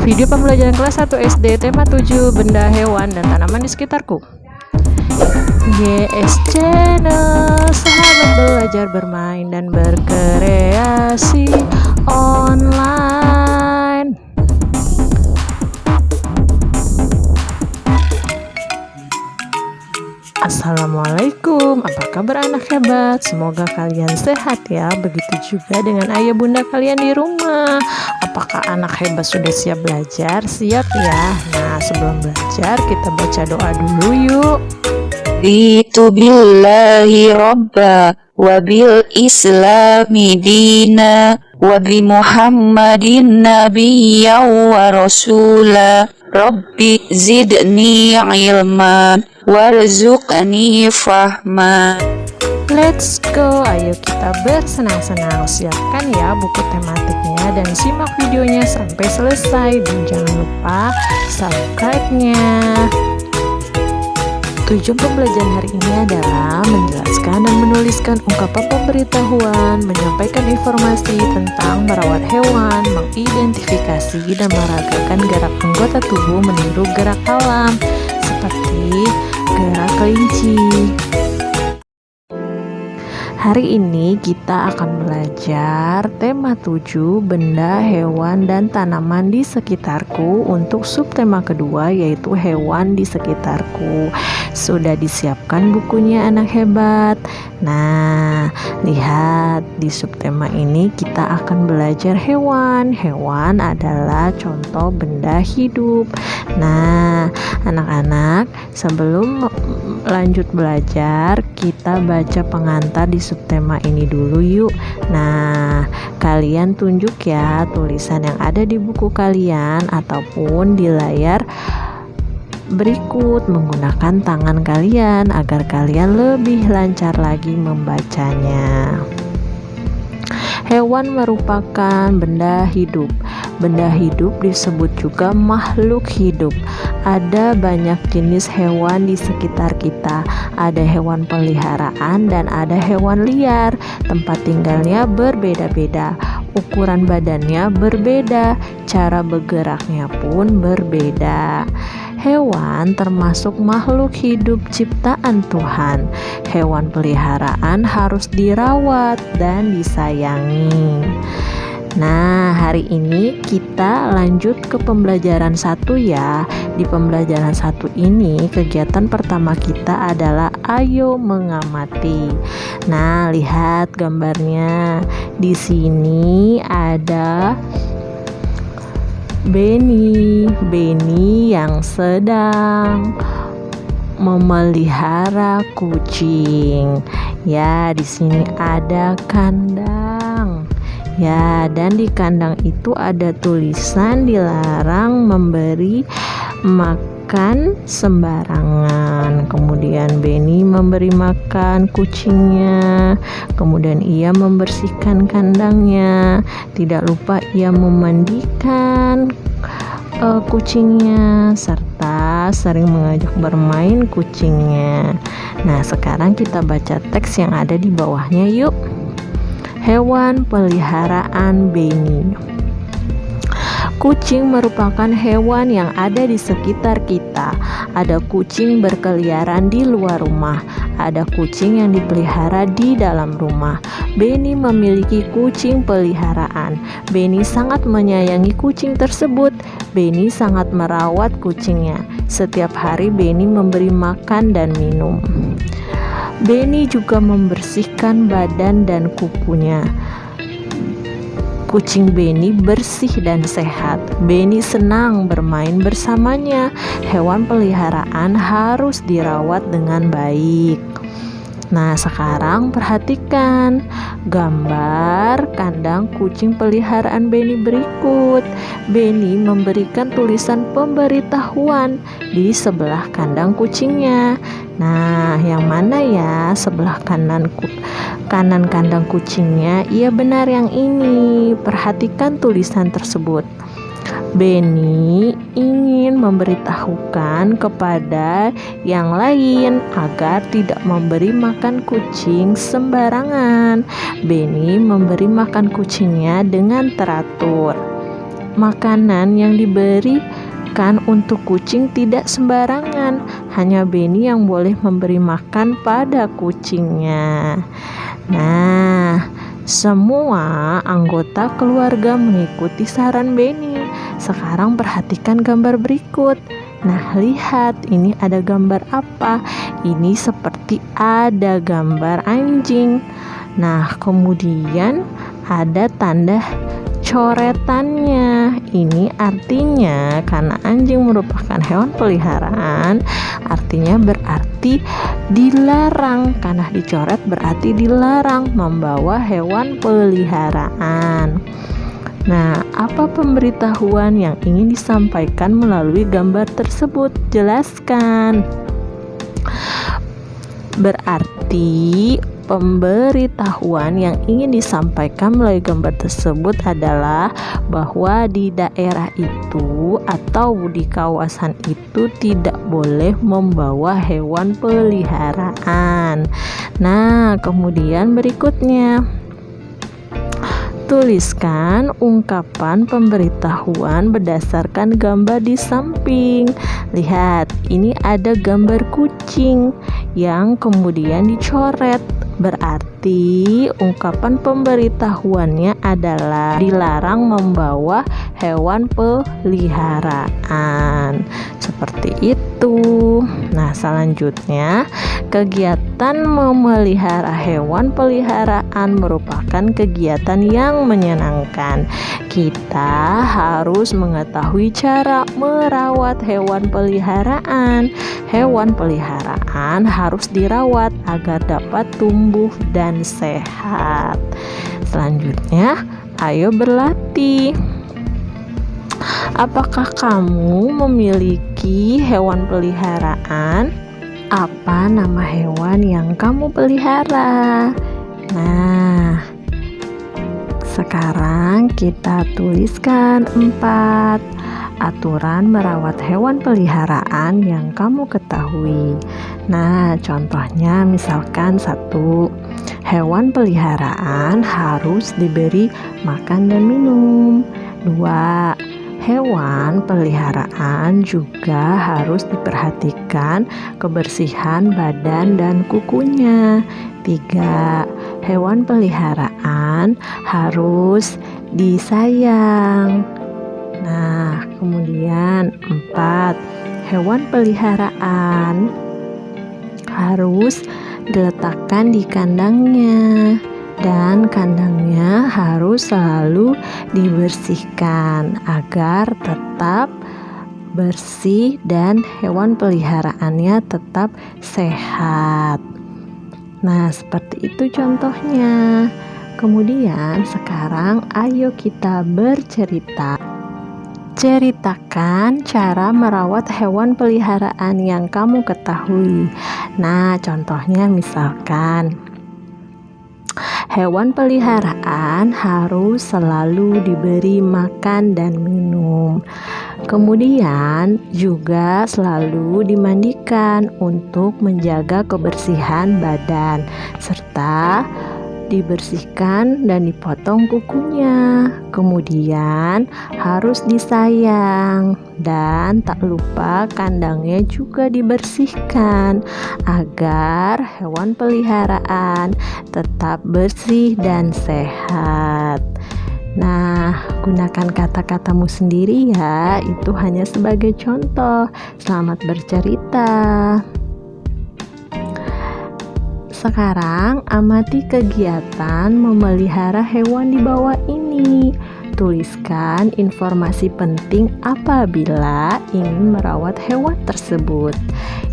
Video pembelajaran kelas 1 SD tema 7 benda hewan dan tanaman di sekitarku. GS Channel, sahabat belajar, bermain dan berkreasi online. Assalamualaikum, apa kabar anak hebat? Semoga kalian sehat ya. Begitu juga dengan ayah bunda kalian di rumah. Apakah anak hebat sudah siap belajar? Siap ya. Nah, sebelum belajar kita baca doa dulu yuk. Raditu billahi rabba wa bil islami dina wa bi muhammadin nabiyya wa rasula. Rabbi zidni ilman warzuqni fahma. Let's go, ayo kita bersenang-senang. Siapkan ya buku tematiknya dan simak videonya sampai selesai. Dan jangan lupa subscribe-nya. Tujuan pembelajaran hari ini adalah menjelaskan dan menuliskan ungkapan pemberitahuan, menyampaikan informasi tentang merawat hewan, mengidentifikasi dan meragakan gerak anggota tubuh meniru gerak alam, seperti gerak kelinci. Hari ini kita akan belajar tema 7 benda, hewan, dan tanaman di sekitarku untuk subtema kedua yaitu hewan di sekitarku. Sudah disiapkan bukunya anak hebat? Nah, lihat di subtema ini kita akan belajar hewan. Hewan adalah contoh benda hidup. Nah, anak-anak, sebelum lanjut belajar, kita baca pengantar di subtema ini dulu yuk. Nah, kalian tunjuk ya tulisan yang ada di buku kalian ataupun di layar berikut menggunakan tangan kalian agar kalian lebih lancar lagi membacanya. Hewan merupakan benda hidup. Benda hidup disebut juga makhluk hidup. Ada banyak jenis hewan di sekitar kita. Ada hewan peliharaan dan ada hewan liar. Tempat tinggalnya berbeda-beda. Ukuran badannya berbeda. Cara bergeraknya pun berbeda. Hewan termasuk makhluk hidup ciptaan Tuhan. Hewan peliharaan harus dirawat dan disayangi. Nah, hari ini kita lanjut ke pembelajaran 1 ya. Di pembelajaran 1 ini kegiatan pertama kita adalah ayo mengamati. Nah, lihat gambarnya. Di sini ada Benny yang sedang memelihara kucing. Ya, di sini ada kandang. Ya, dan di kandang itu ada tulisan dilarang memberi makan sembarangan. Kemudian Benny memberi makan kucingnya. Kemudian ia membersihkan kandangnya. Tidak lupa ia memandikan kucingnya serta sering mengajak bermain kucingnya. Nah, sekarang kita baca teks yang ada di bawahnya yuk. Hewan peliharaan Benny. Kucing merupakan hewan yang ada di sekitar kita. Ada kucing berkeliaran di luar rumah. Ada kucing yang dipelihara di dalam rumah. Benny memiliki kucing peliharaan. Benny sangat menyayangi kucing tersebut. Benny sangat merawat kucingnya. Setiap hari Benny memberi makan dan minum. Benny juga membersihkan badan dan kukunya. Kucing Benny bersih dan sehat. Benny senang bermain bersamanya. Hewan peliharaan harus dirawat dengan baik. Nah, sekarang perhatikan gambar kandang kucing peliharaan Benny berikut. Benny memberikan tulisan pemberitahuan di sebelah kandang kucingnya. Nah, yang mana ya sebelah kanan kandang kucingnya? Iya, benar yang ini. Perhatikan tulisan tersebut. Benny ingin memberitahukan kepada yang lain agar tidak memberi makan kucing sembarangan. Benny memberi makan kucingnya dengan teratur. makanan yang diberikan untuk kucing tidak sembarangan. Hanya Benny yang boleh memberi makan pada kucingnya. Nah, semua anggota keluarga mengikuti saran Benny. Sekarang perhatikan gambar berikut. Nah, lihat ini ada gambar apa? Ini seperti ada gambar anjing. Nah, kemudian ada tanda coretannya. Ini artinya karena anjing merupakan hewan peliharaan, artinya berarti dilarang. Karena dicoret berarti dilarang membawa hewan peliharaan. Nah, apa pemberitahuan yang ingin disampaikan melalui gambar tersebut? Jelaskan. Berarti pemberitahuan yang ingin disampaikan melalui gambar tersebut adalah bahwa di daerah itu atau di kawasan itu tidak boleh membawa hewan peliharaan. Nah, kemudian berikutnya, tuliskan ungkapan pemberitahuan berdasarkan gambar di samping. Lihat, ini ada gambar kucing yang kemudian dicoret. Berarti ungkapan pemberitahuannya adalah dilarang membawa hewan peliharaan. Seperti itu. Nah, selanjutnya, kegiatan memelihara hewan peliharaan merupakan kegiatan yang menyenangkan. Kita harus mengetahui cara merawat hewan peliharaan. Hewan peliharaan harus dirawat agar dapat tumbuh dan sehat. Selanjutnya, ayo berlatih. Apakah kamu memiliki hewan peliharaan? Apa nama hewan yang kamu pelihara? Nah, sekarang kita tuliskan 4 aturan merawat hewan peliharaan yang kamu ketahui. Nah, contohnya misalkan 1, hewan peliharaan harus diberi makan dan minum. 2, hewan peliharaan juga harus diperhatikan kebersihan badan dan kukunya. 3, hewan peliharaan harus disayang. Nah, kemudian 4, hewan peliharaan harus diletakkan di kandangnya. Dan kandangnya harus selalu dibersihkan agar tetap bersih dan hewan peliharaannya tetap sehat. Nah, seperti itu contohnya. Kemudian sekarang ayo kita bercerita. Ceritakan cara merawat hewan peliharaan yang kamu ketahui. Nah, contohnya misalkan hewan peliharaan harus selalu diberi makan dan minum. Kemudian juga selalu dimandikan untuk menjaga kebersihan badan, serta dibersihkan dan dipotong kukunya. Kemudian harus disayang dan tak lupa kandangnya juga dibersihkan agar hewan peliharaan tetap bersih dan sehat. Nah, gunakan kata-katamu sendiri ya, itu hanya sebagai contoh. Selamat bercerita. Sekarang amati kegiatan memelihara hewan di bawah ini. Tuliskan informasi penting apabila ingin merawat hewan tersebut.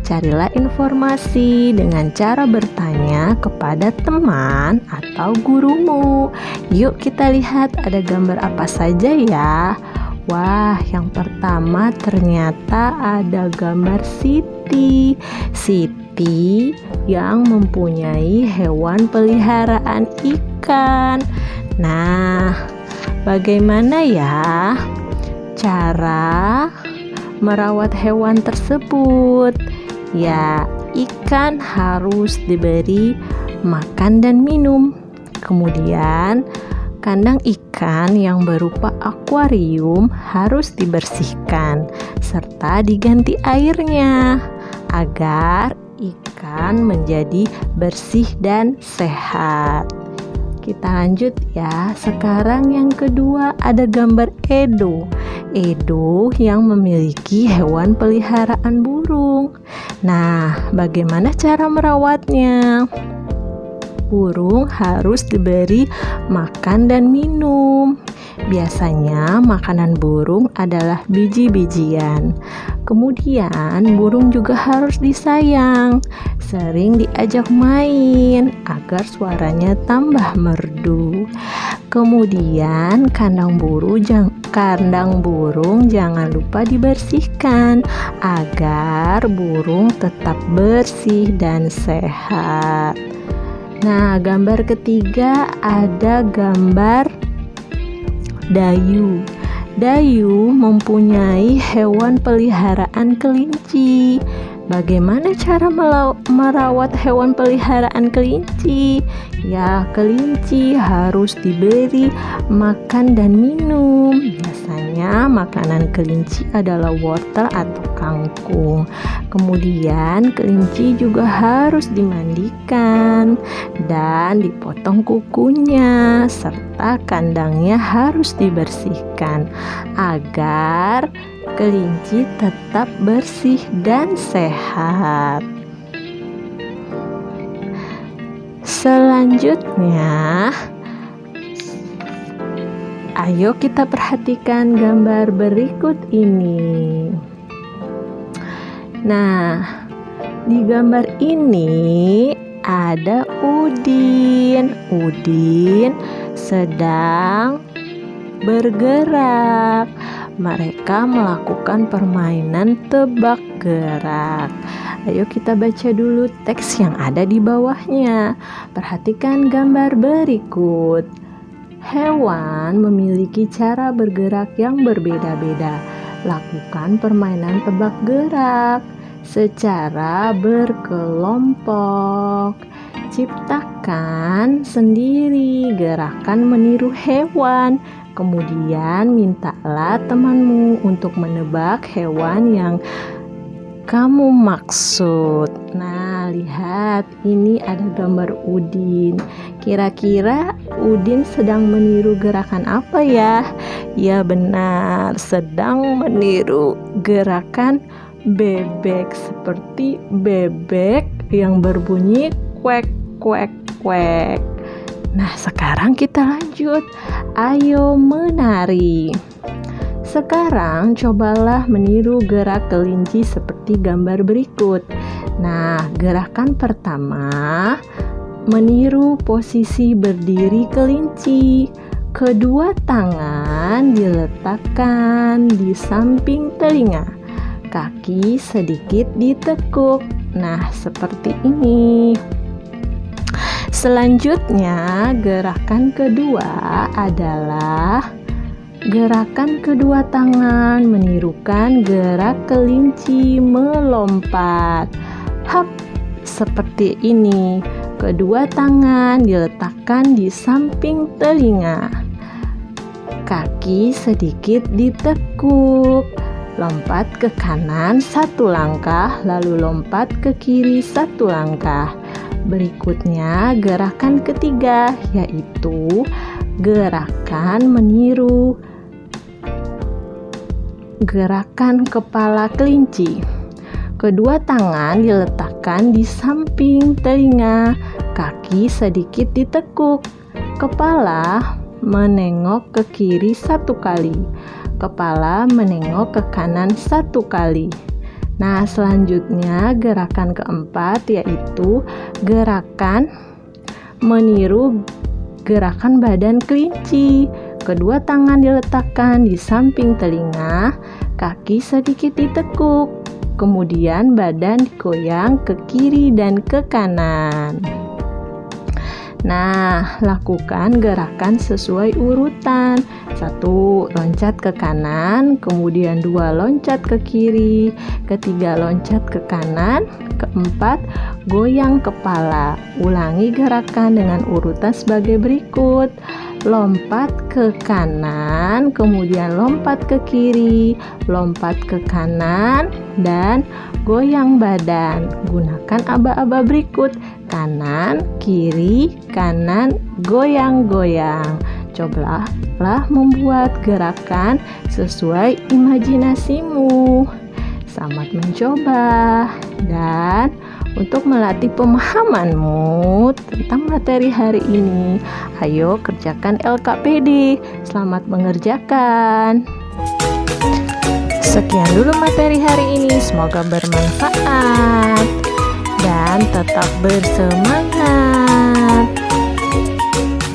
Carilah informasi dengan cara bertanya kepada teman atau gurumu. Yuk kita lihat ada gambar apa saja ya. Wah, yang pertama ternyata ada gambar Siti. Siti yang mempunyai hewan peliharaan ikan. Nah, bagaimana ya cara merawat hewan tersebut? Ya, ikan harus diberi makan dan minum. Kemudian, kandang ikan ikan yang berupa akuarium harus dibersihkan serta diganti airnya agar ikan menjadi bersih dan sehat. Kita lanjut ya. Sekarang yang kedua ada gambar Edo. Edo yang memiliki hewan peliharaan burung. Nah, bagaimana cara merawatnya? Burung harus diberi makan dan minum. Biasanya makanan burung adalah biji-bijian. Kemudian burung juga harus disayang, sering diajak main agar suaranya tambah merdu. Kemudian kandang burung jangan lupa dibersihkan agar burung tetap bersih dan sehat. Nah, gambar ketiga ada gambar Dayu. Dayu mempunyai hewan peliharaan kelinci. Bagaimana cara merawat hewan peliharaan kelinci? Ya, kelinci harus diberi makan dan minum. Biasanya makanan kelinci adalah wortel atau kangkung. Kemudian kelinci juga harus dimandikan dan dipotong kukunya, serta kandangnya harus dibersihkan agar kelinci tetap bersih dan sehat. Selanjutnya, ayo kita perhatikan gambar berikut ini. Nah, di gambar ini ada Udin. Udin sedang bergerak. Mereka melakukan permainan tebak gerak. Ayo kita baca dulu teks yang ada di bawahnya. Perhatikan gambar berikut. Hewan memiliki cara bergerak yang berbeda-beda. Lakukan permainan tebak gerak secara berkelompok. Ciptakan sendiri gerakan meniru hewan. Kemudian mintalah temanmu untuk menebak hewan yang kamu maksud. Nah, lihat, ini ada gambar Udin. Kira-kira Udin sedang meniru gerakan apa ya? Ya benar, sedang meniru gerakan bebek, seperti bebek yang berbunyi kuek kuek kuek. Nah, sekarang kita lanjut. Ayo menari. Sekarang cobalah meniru gerak kelinci seperti gambar berikut. Nah, gerakan pertama, meniru posisi berdiri kelinci. Kedua tangan diletakkan di samping telinga. Kaki sedikit ditekuk. Nah, seperti ini. Selanjutnya, gerakan kedua adalah gerakan kedua tangan menirukan gerak kelinci melompat. Hap, seperti ini. Kedua tangan diletakkan di samping telinga. Kaki sedikit ditekuk. Lompat ke kanan 1 langkah, lalu lompat ke kiri 1 langkah. Berikutnya gerakan ketiga, yaitu gerakan meniru gerakan kepala kelinci. Kedua tangan diletakkan di samping telinga, kaki sedikit ditekuk. Kepala menengok ke kiri 1 kali. Kepala menengok ke kanan 1 kali. Nah, selanjutnya gerakan keempat yaitu gerakan meniru gerakan badan kelinci. Kedua tangan diletakkan di samping telinga, kaki sedikit ditekuk. Kemudian badan digoyang ke kiri dan ke kanan. Nah, lakukan gerakan sesuai urutan. 1, loncat ke kanan, kemudian 2, loncat ke kiri, ketiga, loncat ke kanan, keempat, goyang kepala. Ulangi gerakan dengan urutan sebagai berikut. lompat ke kanan, kemudian lompat ke kiri, lompat ke kanan, dan goyang badan. Gunakan aba-aba berikut: kanan, kiri, kanan, goyang-goyang. Cobalah membuat gerakan sesuai imajinasimu. Selamat mencoba. Dan untuk melatih pemahamanmu tentang materi hari ini, ayo kerjakan LKPD. Selamat mengerjakan. Sekian dulu materi hari ini, semoga bermanfaat dan tetap bersemangat.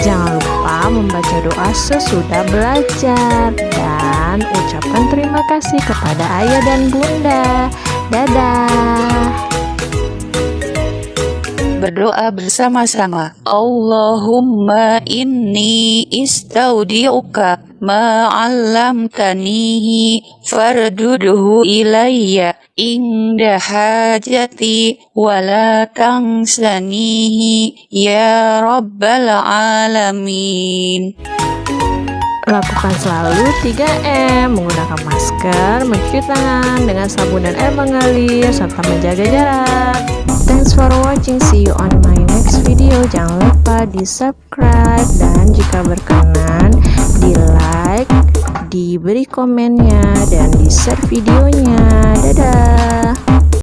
Jangan lupa membaca doa sesudah belajar dan ucapkan terima kasih kepada ayah dan bunda. Dadah. Berdoa bersama-sama. Allahumma inni istaudi'uka ma 'allamtanihi fardudhu ilayya inda hajati wa la tansanihi ya rabbal alamin. Lakukan selalu 3M, menggunakan masker, mencuci tangan dengan sabun dan air mengalir, serta menjaga jarak. Thanks for watching, see you on my next video. Jangan lupa di subscribe dan jika berkenan di like, diberi komennya, dan di share videonya. Dadah.